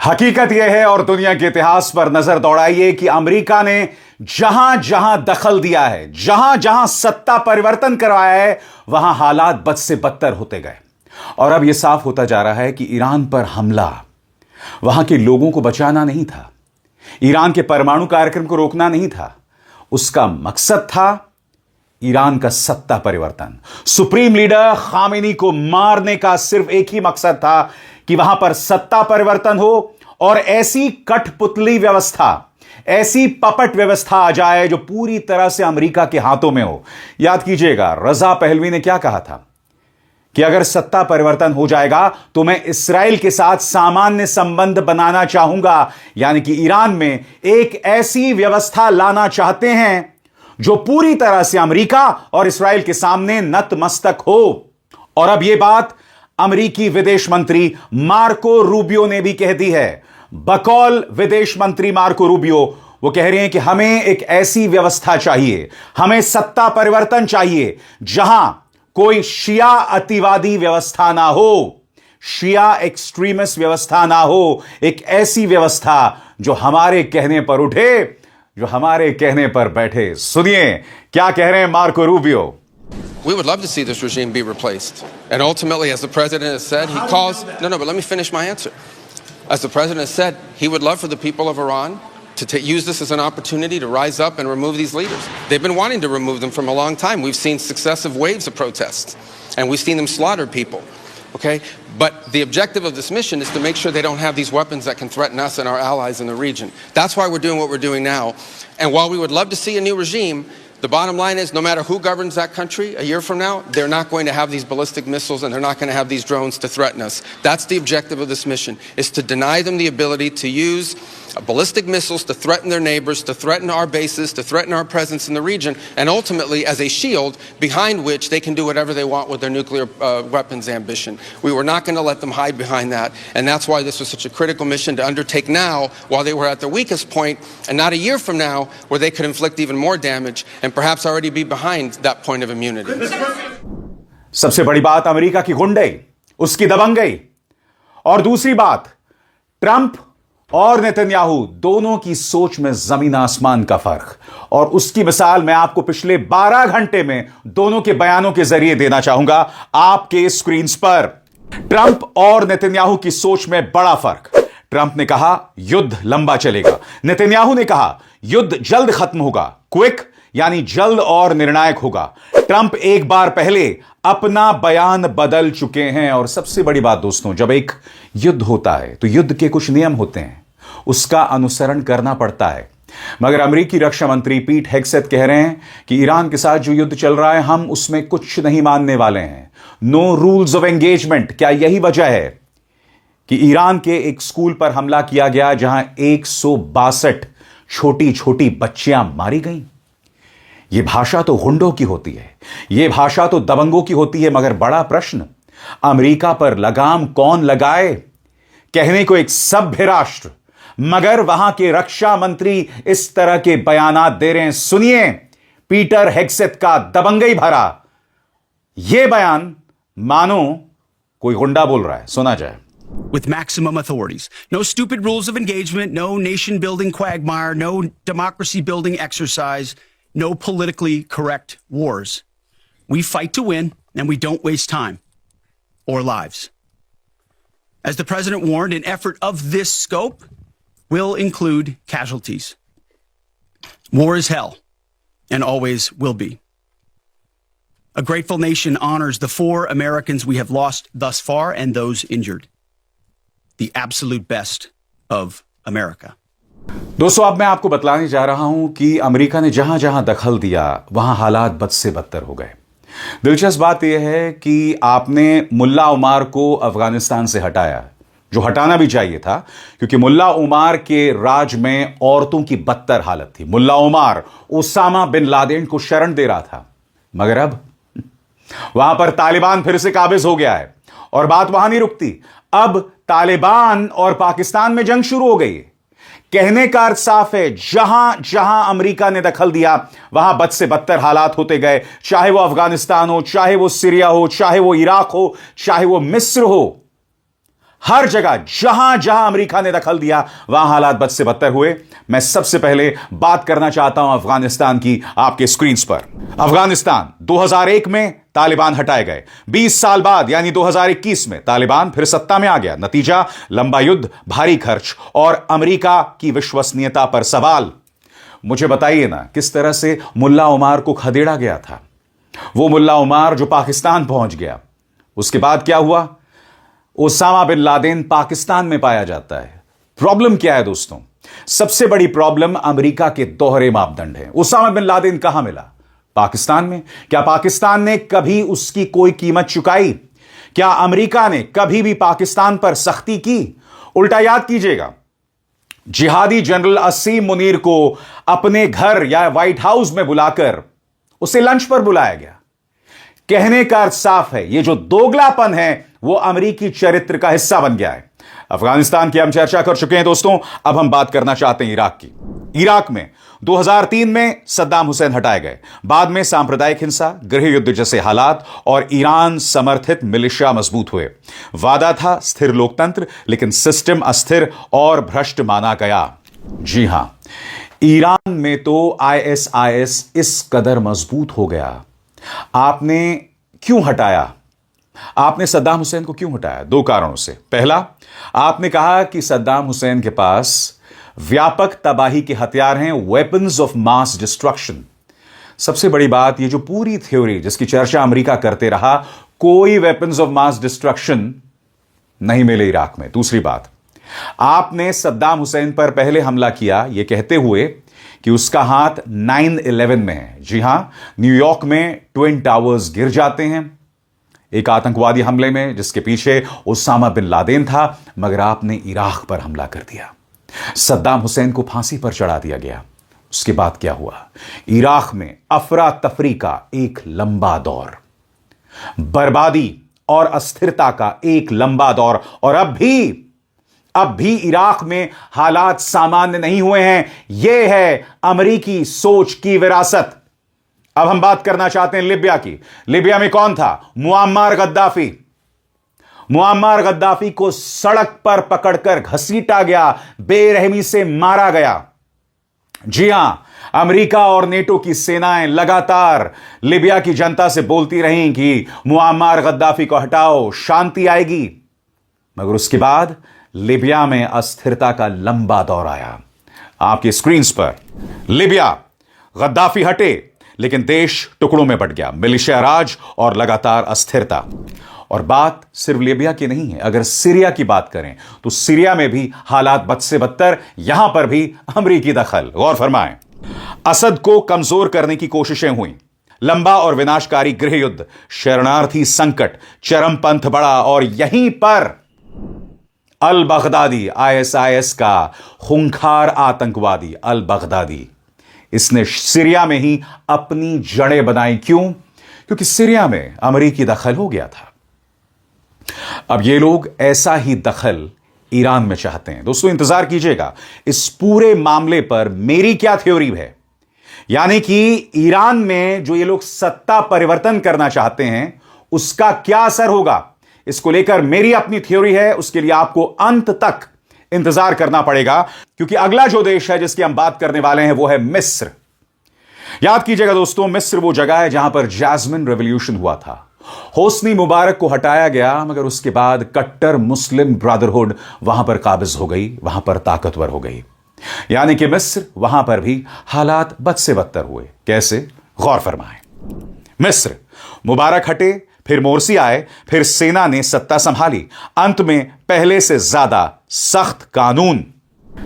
हकीकत यह है और दुनिया के इतिहास पर नजर दौड़ाइए कि अमेरिका ने जहां जहां दखल दिया है, जहां जहां सत्ता परिवर्तन करवाया है, वहां हालात बद से बदतर होते गए। और अब यह साफ होता जा रहा है कि ईरान पर हमला वहां के लोगों को बचाना नहीं था, ईरान के परमाणु कार्यक्रम को रोकना नहीं था, उसका मकसद था ईरान का सत्ता परिवर्तन। सुप्रीम लीडर खामेनी को मारने का सिर्फ एक ही मकसद था कि वहां पर सत्ता परिवर्तन हो और ऐसी कठपुतली व्यवस्था, ऐसी पपट व्यवस्था आ जाए जो पूरी तरह से अमेरिका के हाथों में हो। याद कीजिएगा, रजा पहलवी ने क्या कहा था कि अगर सत्ता परिवर्तन हो जाएगा तो मैं इस्राएल के साथ सामान्य संबंध बनाना चाहूंगा। यानी कि ईरान में एक ऐसी व्यवस्था लाना चाहते हैं जो पूरी तरह से अमेरिका और इस्राएल के सामने नतमस्तक हो। और अब यह बात अमेरिकी विदेश मंत्री मार्को रूबियो ने भी कह दी है। बकौल विदेश मंत्री मार्को रूबियो वो कह रहे हैं कि हमें एक ऐसी व्यवस्था चाहिए, हमें सत्ता परिवर्तन चाहिए जहां कोई शिया अतिवादी व्यवस्था ना हो, शिया एक्सट्रीमिस्ट व्यवस्था ना हो, एक ऐसी व्यवस्था जो हमारे कहने पर उठे, जो हमारे कहने पर बैठे। सुनिए क्या कह रहे हैं Marco Rubio. We would love to see this regime be replaced. And ultimately, as the president has said, he calls. No, but let me finish my answer. As the president has said, he would love for the people of Iran to use this as an opportunity to rise up and remove these leaders. They've been wanting to remove them from a long time. We've seen successive waves of protests, and we've seen them slaughter people. Okay? But the objective of this mission is to make sure they don't have these weapons that can threaten us and our allies in the region. That's why we're doing what we're doing now. And while we would love to see a new regime, the bottom line is no matter who governs that country a year from now, they're not going to have these ballistic missiles and they're not going to have these drones to threaten us. That's the objective of this mission, is to deny them the ability to use ballistic missiles to threaten their neighbors, to threaten our bases, to threaten our presence in the region, and ultimately as a shield behind which they can do whatever they want with their nuclear weapons ambition. We were not going to let them hide behind that, and that's why this was such a critical mission to undertake now while they were at their weakest point, and not a year from now where they could inflict even more damage and perhaps already be behind that point of immunity. सबसे बड़ी बात America की गुंडई, उसकी दबंगई, और दूसरी बात Trump और Netanyahu दोनों की सोच में जमीन आसमान का फर्क। और उसकी मिसाल मैं आपको पिछले 12 घंटे में दोनों के बयानों के जरिए देना चाहूंगा आपके स्क्रीन पर। ट्रंप और नेतन्याहू की सोच में बड़ा फर्क। ट्रंप ने कहा युद्ध लंबा चलेगा, नेतन्याहू ने कहा युद्ध जल्द खत्म होगा, क्विक यानी जल्द और निर्णायक होगा। ट्रंप एक बार पहले अपना बयान बदल चुके हैं। और सबसे बड़ी बात दोस्तों, जब एक युद्ध होता है तो युद्ध के कुछ नियम होते हैं, उसका अनुसरण करना पड़ता है। मगर अमेरिकी रक्षा मंत्री पीट हेग्सेथ कह रहे हैं कि ईरान के साथ जो युद्ध चल रहा है हम उसमें कुछ नहीं मानने वाले हैं। No rules of engagement. क्या यही वजह है कि ईरान के एक स्कूल पर हमला किया गया जहां 162 छोटी छोटी बच्चियां मारी गईं? यह भाषा तो गुंडों की होती है, यह भाषा तो दबंगों की होती है। मगर बड़ा प्रश्न, अमेरिका पर लगाम कौन लगाए? कहने को एक सभ्य राष्ट्र, मगर वहां के रक्षा मंत्री इस तरह के बयानात दे रहे हैं। सुनिए पीटर हेग्सेथ का दबंगई भरा यह बयान, मानो कोई गुंडा बोल रहा है। सुना जाए। With maximum authorities. No stupid rules of engagement, no nation building quagmire, no democracy building exercise. No politically correct wars. We fight to win, and we don't waste time or lives. As the president warned, an effort of this scope will include casualties. War is hell, and always will be. A grateful nation honors the 4 Americans we have lost thus far and those injured. The absolute best of America. दोस्तों अब मैं आपको बतलाने जा रहा हूं कि America ने जहां जहां दखल दिया वहां हालात बद से बदतर हो गए। दिलचस्प बात यह है कि आपने मुल्ला उमार को अफगानिस्तान से हटाया, जो हटाना भी चाहिए था, क्योंकि मुल्ला उमार के राज में औरतों की बदतर हालत थी। मुल्ला उमार ओसामा बिन लादेन को शरण दे रहा था। मगर अब वहां पर तालिबान फिर से काबिज हो गया है और बात वहां नहीं रुकती। अब तालिबान और पाकिस्तान में जंग शुरू हो गई है। कहने का अर्थ साफ है, जहां जहां अमेरिका ने दखल दिया वहां बद से बदतर हालात होते गए। चाहे वो अफगानिस्तान हो, चाहे वो सीरिया हो, चाहे वो इराक हो, चाहे वो मिस्र हो, हर जगह जहां जहां अमेरिका ने दखल दिया वहां हालात बद से बदतर हुए। मैं सबसे पहले बात करना चाहता हूं अफगानिस्तान की आपके स्क्रीन पर। अफगानिस्तान 2001 में तालिबान हटाए गए, 20 साल बाद यानी 2021 में तालिबान फिर सत्ता में आ गया। नतीजा लंबा युद्ध, भारी खर्च और अमेरिका की विश्वसनीयता पर सवाल। मुझे बताइए ना, किस तरह से मुल्ला उमार को खदेड़ा गया था, वो मुल्ला उमार जो पाकिस्तान पहुंच गया। उसके बाद क्या हुआ? ओसामा बिन लादेन पाकिस्तान में पाया जाता है। प्रॉब्लम क्या है दोस्तों? सबसे बड़ी प्रॉब्लम अमेरिका के दोहरे मापदंड है। ओसामा बिन लादेन कहां मिला? पाकिस्तान में। क्या पाकिस्तान ने कभी उसकी कोई कीमत चुकाई? क्या अमेरिका ने कभी भी पाकिस्तान पर सख्ती की? उल्टा याद कीजिएगा, जिहादी जनरल असीम मुनीर को अपने घर या व्हाइट हाउस में बुलाकर उसे लंच पर बुलाया गया। कहने का अर्थ साफ है, यह जो दोगलापन है वो अमेरिकी चरित्र का हिस्सा बन गया है। अफगानिस्तान की हम चर्चा कर चुके हैं दोस्तों, अब हम बात करना चाहते हैं इराक की। इराक में 2003 में सद्दाम हुसैन हटाए गए, बाद में सांप्रदायिक हिंसा, गृह युद्ध जैसे हालात और ईरान समर्थित मिलिशिया मजबूत हुए। वादा था स्थिर लोकतंत्र, लेकिन सिस्टम अस्थिर और भ्रष्ट माना गया। जी हां, ईरान में तो ISIS इस कदर मजबूत हो गया। आपने क्यों हटाया? आपने सद्दाम हुसैन को क्यों हटाया? दो कारणों से। पहला, आपने कहा कि सद्दाम हुसैन के पास व्यापक तबाही के हथियार हैं, वेपन्स ऑफ मास डिस्ट्रक्शन। सबसे बड़ी बात, ये जो पूरी थ्योरी जिसकी चर्चा अमेरिका करते रहा, कोई वेपन्स ऑफ मास डिस्ट्रक्शन नहीं मिले इराक में। दूसरी बात, आपने सद्दाम हुसैन पर पहले हमला किया यह कहते हुए कि उसका हाथ 9/11 में है। जी हां, न्यूयॉर्क में ट्विन टावर्स गिर जाते हैं एक आतंकवादी हमले में जिसके पीछे ओसामा बिन लादेन था, मगर आपने इराक पर हमला कर दिया। सद्दाम हुसैन को फांसी पर चढ़ा दिया गया। उसके बाद क्या हुआ? इराक में अफरा तफरी का एक लंबा दौर, बर्बादी और अस्थिरता का एक लंबा दौर, और अब भी इराक में हालात सामान्य नहीं हुए हैं। यह है अमेरिकी सोच की विरासत। अब हम बात करना चाहते हैं लिबिया की। लिबिया में कौन था? Muammar Gaddafi. मुअम्मर गद्दाफी को सड़क पर पकड़कर घसीटा गया, बेरहमी से मारा गया। जी हां, अमेरिका और नेटो की सेनाएं लगातार लिबिया की जनता से बोलती रहीं कि मुअम्मर गद्दाफी को हटाओ, शांति आएगी। मगर उसके बाद लिबिया में अस्थिरता का लंबा दौर आया। आपकी स्क्रीन पर लिबिया, गद्दाफी हटे लेकिन देश टुकड़ों में बंट गया, मिलिशिया राज और लगातार अस्थिरता। और बात सिर्फ लिबिया की नहीं है, अगर सीरिया की बात करें तो सीरिया में भी हालात बद से बदतर, यहां पर भी अमेरिकी दखल। गौर फरमाएं, असद को कमजोर करने की कोशिशें हुई, लंबा और विनाशकारी गृह युद्ध, शरणार्थी संकट, चरमपंथ बढ़ा, और यहीं पर अल बगदादी, ISIS का खूंखार आतंकवादी अल बगदादी, इसने सीरिया में ही अपनी जड़ें बनाई। क्यों? क्योंकि सीरिया में अमेरिकी दखल हो गया था। अब ये लोग ऐसा ही दखल ईरान में चाहते हैं। दोस्तों इंतजार कीजिएगा, इस पूरे मामले पर मेरी क्या थ्योरी है, यानी कि ईरान में जो ये लोग सत्ता परिवर्तन करना चाहते हैं उसका क्या असर होगा, इसको लेकर मेरी अपनी थ्योरी है। उसके लिए आपको अंत तक इंतजार करना पड़ेगा, क्योंकि अगला जो देश है जिसकी हम बात करने वाले हैं वो है मिस्र। याद कीजिएगा दोस्तों, मिस्र वो जगह है जहां पर जैस्मिन रेवोल्यूशन हुआ था। होस्नी मुबारक को हटाया गया, मगर उसके बाद कट्टर मुस्लिम ब्रदरहुड वहां पर काबिज हो गई, वहां पर ताकतवर हो गई। यानी कि मिस्र, वहां पर भी हालात बद से बदतर हुए। कैसे? गौर फरमाएं। मिस्र, मुबारक हटे, फिर मोरसी आए, फिर सेना ने सत्ता संभाली, अंत में पहले से ज्यादा सख्त कानून।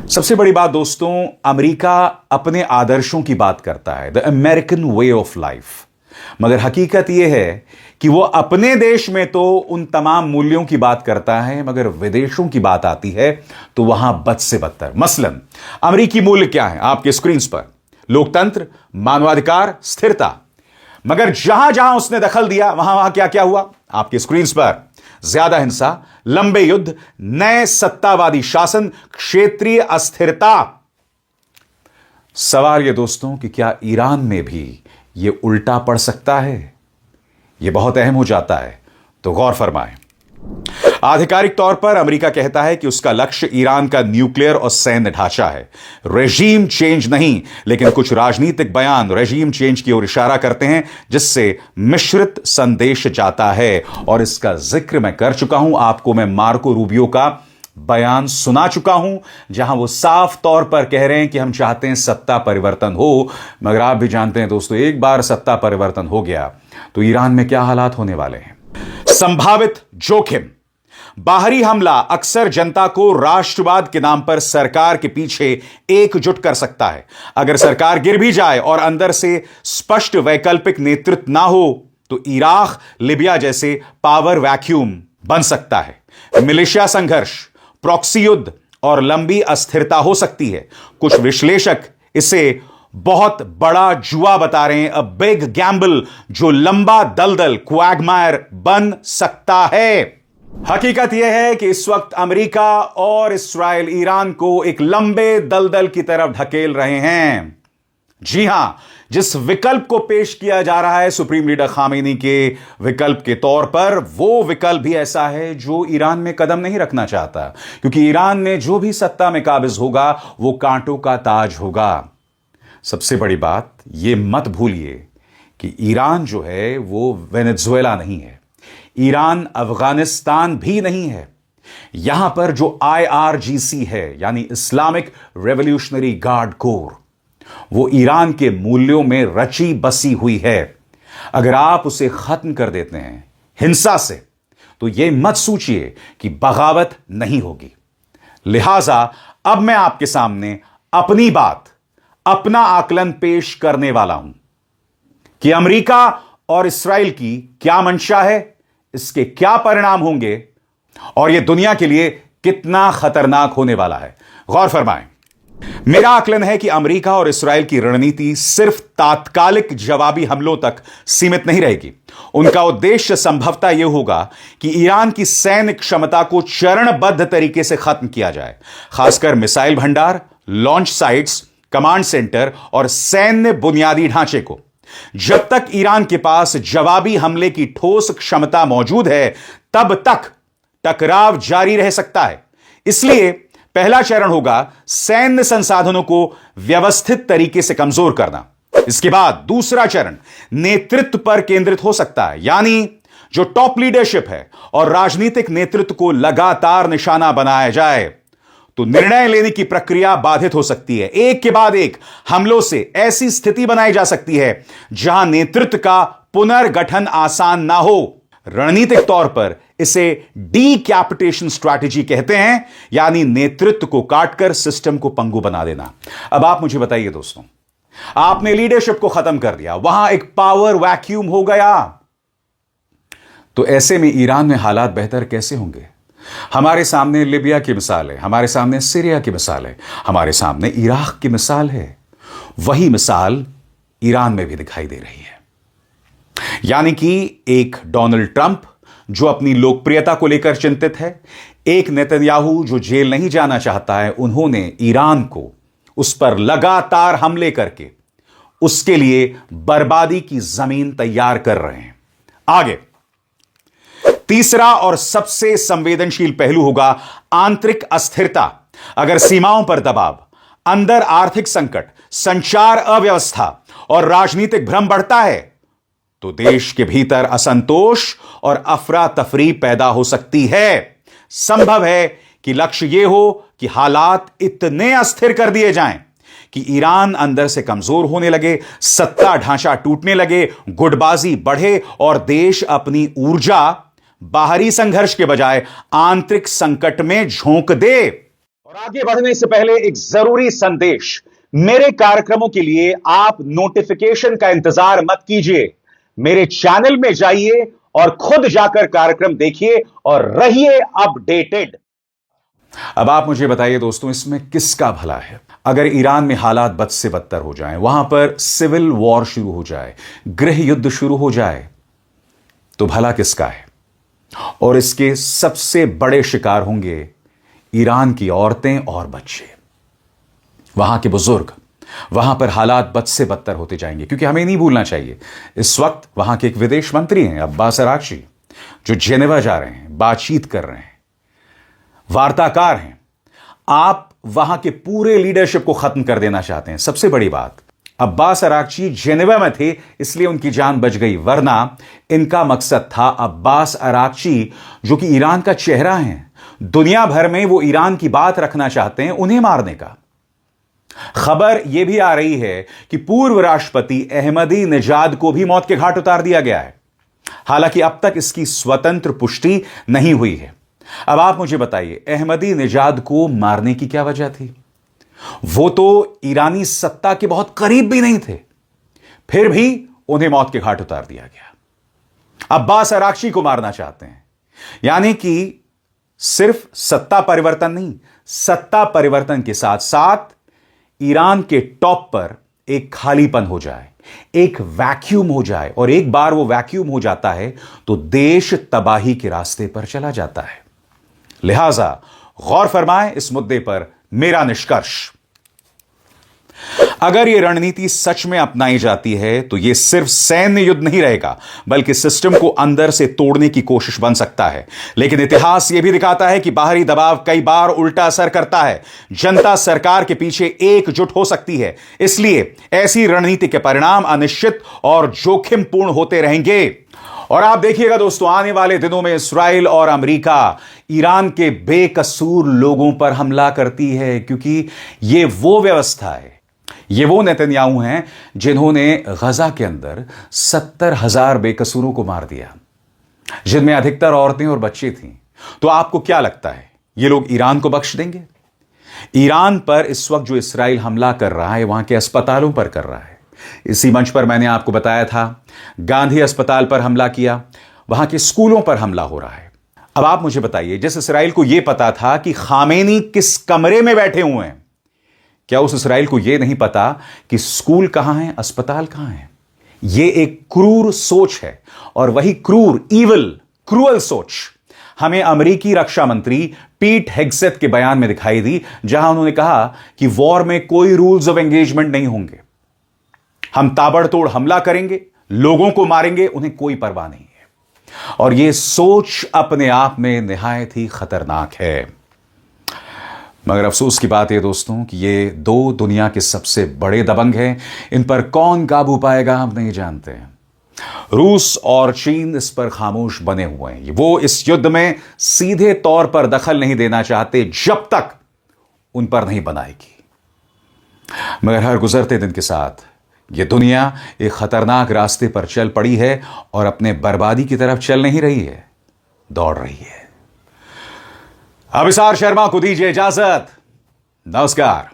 सबसे बड़ी बात दोस्तों, अमेरिका अपने आदर्शों की बात करता है, the American way of life, मगर हकीकत यह है कि वो अपने देश में तो उन तमाम मूल्यों की बात करता है, मगर विदेशों की बात आती है तो वहां बद से बदतर। मसलन अमेरिकी मूल्य क्या है? आपके स्क्रीन पर लोकतंत्र, मानवाधिकार, स्थिरता। मगर जहां जहां उसने दखल दिया वहां वहां क्या क्या हुआ? आपके स्क्रीन पर ज्यादा हिंसा, लंबे युद्ध, नए सत्तावादी शासन, क्षेत्रीय अस्थिरता। सवाल यह दोस्तों कि क्या ईरान में भी यह उल्टा पड़ सकता है? यह बहुत अहम हो जाता है, तो गौर फरमाएं। आधिकारिक तौर पर अमेरिका कहता है कि उसका लक्ष्य ईरान का न्यूक्लियर और सैन्य ढांचा है, रेजीम चेंज नहीं। लेकिन कुछ राजनीतिक बयान रेजीम चेंज की ओर इशारा करते हैं, जिससे मिश्रित संदेश जाता है। और इसका जिक्र मैं कर चुका हूं आपको, मैं मार्को रूबियो का बयान सुना चुका हूं, जहां वो साफ तौर पर कह रहे हैं कि हम चाहते हैं सत्ता परिवर्तन हो। मगर आप भी जानते हैं दोस्तों, एक बार सत्ता परिवर्तन हो गया तो ईरान में क्या हालात होने वाले हैं। संभावित जोखिम। बाहरी हमला अक्सर जनता को राष्ट्रवाद के नाम पर सरकार के पीछे एकजुट कर सकता है। अगर सरकार गिर भी जाए और अंदर से स्पष्ट वैकल्पिक नेतृत्व ना हो तो इराक, लिबिया जैसे पावर वैक्यूम बन सकता है। मिलिशिया संघर्ष, प्रॉक्सी युद्ध और लंबी अस्थिरता हो सकती है। कुछ विश्लेषक इसे बहुत बड़ा जुआ बता रहे हैं, अ बिग गैम्बल, जो लंबा दलदल क्वैगमायर बन सकता है। हकीकत यह है कि इस वक्त अमेरिका और इस्राएल ईरान को एक लंबे दलदल की तरफ ढकेल रहे हैं। जी हां, जिस विकल्प को पेश किया जा रहा है सुप्रीम लीडर खामेनी के विकल्प के तौर पर, वो विकल्प भी ऐसा है जो ईरान में कदम नहीं रखना चाहता, क्योंकि ईरान में जो भी सत्ता में काबिज होगा वो कांटों का ताज होगा। सबसे बड़ी बात ये मत भूलिए कि ईरान जो है वो वेनेजुएला नहीं है, ईरान अफगानिस्तान भी नहीं है। यहां पर जो IRGC है, यानी इस्लामिक रेवोल्यूशनरी गार्ड कोर, वो ईरान के मूल्यों में रची बसी हुई है। अगर आप उसे खत्म कर देते हैं हिंसा से, तो यह मत सोचिए कि बगावत नहीं होगी। लिहाजा अब मैं आपके सामने अपनी बात, अपना आकलन पेश करने वाला हूं कि अमेरिका और इस्राएल की क्या मंशा है, इसके क्या परिणाम होंगे और यह दुनिया के लिए कितना खतरनाक होने वाला है। गौर फरमाएं, मेरा आकलन है कि अमेरिका और इस्राएल की रणनीति सिर्फ तात्कालिक जवाबी हमलों तक सीमित नहीं रहेगी। उनका उद्देश्य संभवतः यह होगा कि ईरान की सैन्य क्षमता को चरणबद्ध तरीके से खत्म किया जाए, खासकर मिसाइल भंडार, लॉन्च साइट्स, कमांड सेंटर और सैन्य बुनियादी ढांचे को। जब तक ईरान के पास जवाबी हमले की ठोस क्षमता मौजूद है, तब तक टकराव जारी रह सकता है। इसलिए पहला चरण होगा सैन्य संसाधनों को व्यवस्थित तरीके से कमजोर करना। इसके बाद दूसरा चरण नेतृत्व पर केंद्रित हो सकता है, यानी जो टॉप लीडरशिप है और राजनीतिक नेतृत्व को लगातार निशाना बनाया जाए, तो निर्णय लेने की प्रक्रिया बाधित हो सकती है। एक के बाद एक हमलों से ऐसी स्थिति बनाई जा सकती है जहां नेतृत्व का पुनर्गठन आसान ना हो। रणनीतिक तौर पर इसे डीकैपिटेशन स्ट्रैटेजी कहते हैं, यानी नेतृत्व को काटकर सिस्टम को पंगु बना देना। अब आप मुझे बताइए दोस्तों, आपने लीडरशिप को खत्म कर दिया, वहां एक पावर वैक्यूम हो गया, तो ऐसे में ईरान में हालात बेहतर कैसे होंगे? हमारे सामने लिबिया की मिसाल है, हमारे सामने सीरिया की मिसाल है, हमारे सामने इराक की मिसाल है। वही मिसाल ईरान में भी दिखाई दे रही है। यानी कि एक डोनाल्ड ट्रंप जो अपनी लोकप्रियता को लेकर चिंतित है, एक नेतन्याहू जो जेल नहीं जाना चाहता है, उन्होंने ईरान को उस पर लगातार हमले करके उसके लिए बर्बादी की जमीन तैयार कर रहे हैं। आगे तीसरा और सबसे संवेदनशील पहलू होगा आंतरिक अस्थिरता। अगर सीमाओं पर दबाव, अंदर आर्थिक संकट, संचार अव्यवस्था और राजनीतिक भ्रम बढ़ता है, तो देश के भीतर असंतोष और अफरा तफरी पैदा हो सकती है। संभव है कि लक्ष्य यह हो कि हालात इतने अस्थिर कर दिए जाएं कि ईरान अंदर से कमजोर होने लगे, सत्ता ढांचा टूटने लगे, गुटबाजी बढ़े और देश अपनी ऊर्जा बाहरी संघर्ष के बजाय आंतरिक संकट में झोंक दे। और आगे बढ़ने से पहले एक जरूरी संदेश, मेरे कार्यक्रमों के लिए आप नोटिफिकेशन का इंतजार मत कीजिए, मेरे चैनल में जाइए और खुद जाकर कार्यक्रम देखिए और रहिए अपडेटेड। अब आप मुझे बताइए दोस्तों, इसमें किसका भला है? अगर ईरान में हालात बद से बदतर हो जाएं, वहां पर सिविल वॉर शुरू हो जाए, गृह युद्ध शुरू हो जाए, तो भला किसका है? और इसके सबसे बड़े शिकार होंगे ईरान की औरतें और बच्चे, वहां के बुजुर्ग। वहां पर हालात बद से बदतर होते जाएंगे, क्योंकि हमें नहीं भूलना चाहिए इस वक्त वहां के एक विदेश मंत्री हैं, अब्बास अरागची। जो जेनेवा जा रहे हैं, बातचीत कर रहे हैं, वार्ताकार हैं, आप वहां के पूरे लीडरशिप को खत्म कर देना चाहते हैं। सबसे बड़ी बात, अब्बास अरागची जेनेवा में थे इसलिए उनकी जान बच गई, वरना इनका मकसद था अब्बास अरागची जो कि ईरान का चेहरा है, दुनिया भर में वो ईरान की बात रखना चाहते हैं, उन्हें मारने का। खबर यह भी आ रही है कि पूर्व राष्ट्रपति अहमदी निजाद को भी मौत के घाट उतार दिया गया है। हालांकि अब तक इसकी स्वतंत्र पुष्टि नहीं हुई है। अब आप मुझे बताइए, अहमदी निजाद को मारने की क्या वजह थी? वो तो ईरानी सत्ता के बहुत करीब भी नहीं थे, फिर भी उन्हें मौत के घाट उतार दिया गया। अब्बास अरागची को मारना चाहते हैं, यानी कि सिर्फ सत्ता परिवर्तन नहीं, सत्ता परिवर्तन के साथ साथ ईरान के टॉप पर एक खालीपन हो जाए, एक वैक्यूम हो जाए, और एक बार वो वैक्यूम हो जाता है तो देश तबाही के रास्ते पर चला जाता है। लिहाजा गौर फरमाएं इस मुद्दे पर मेरा निष्कर्ष। अगर यह रणनीति सच में अपनाई जाती है तो यह सिर्फ सैन्य युद्ध नहीं रहेगा, बल्कि सिस्टम को अंदर से तोड़ने की कोशिश बन सकता है। लेकिन इतिहास यह भी दिखाता है कि बाहरी दबाव कई बार उल्टा असर करता है। जनता सरकार के पीछे एकजुट हो सकती है, इसलिए ऐसी रणनीति के परिणाम अनिश्चित और जोखिमपूर्ण होते रहेंगे। और आप देखिएगा दोस्तों, आने वाले दिनों में इस्राइल और अमेरिका ईरान के बेकसूर लोगों पर हमला करती है, क्योंकि यह वो व्यवस्था है, ये वो नेतन्याहू हैं जिन्होंने गजा के अंदर 70,000 बेकसूरों को मार दिया, जिनमें अधिकतर औरतें और बच्चे थीं। तो आपको क्या लगता है, ये लोग ईरान को बख्श देंगे? ईरान पर इस वक्त जो इस्राइल हमला कर रहा है, वहां के अस्पतालों पर कर रहा है। इसी मंच पर मैंने आपको बताया था, गांधी अस्पताल पर हमला किया, वहां के स्कूलों पर हमला हो रहा है। अब आप मुझे बताइए, जिस इस्राइल को यह पता था कि खामेनी किस कमरे में बैठे हुए हैं, क्या उस इस्राइल को यह नहीं पता कि स्कूल कहां है, अस्पताल कहां है? यह एक क्रूर सोच है, और वही क्रूअल सोच हमें अमेरिकी रक्षा मंत्री पीट हेग्सेथ के बयान में दिखाई दी, जहां उन्होंने कहा कि वॉर में कोई रूल्स ऑफ एंगेजमेंट नहीं होंगे, हम ताबड़तोड़ हमला करेंगे, लोगों को मारेंगे, उन्हें कोई परवाह नहीं है। और यह सोच अपने आप में निहायत ही खतरनाक है। मगर अफसोस की बात है दोस्तों कि ये दो दुनिया के सबसे बड़े दबंग हैं, इन पर कौन काबू पाएगा हम नहीं जानते हैं। रूस और चीन इस पर खामोश बने हुए हैं। वो इस युद्ध में सीधे तौर पर दखल नहीं देना चाहते जब तक उन पर नहीं बनाएगी। मगर हर गुजरते दिन के साथ ये दुनिया एक खतरनाक रास्ते पर चल पड़ी है और अपने बर्बादी की तरफ चल नहीं रही है, दौड़ रही है। अभिसार शर्मा को दीजिए इजाजत। नमस्कार।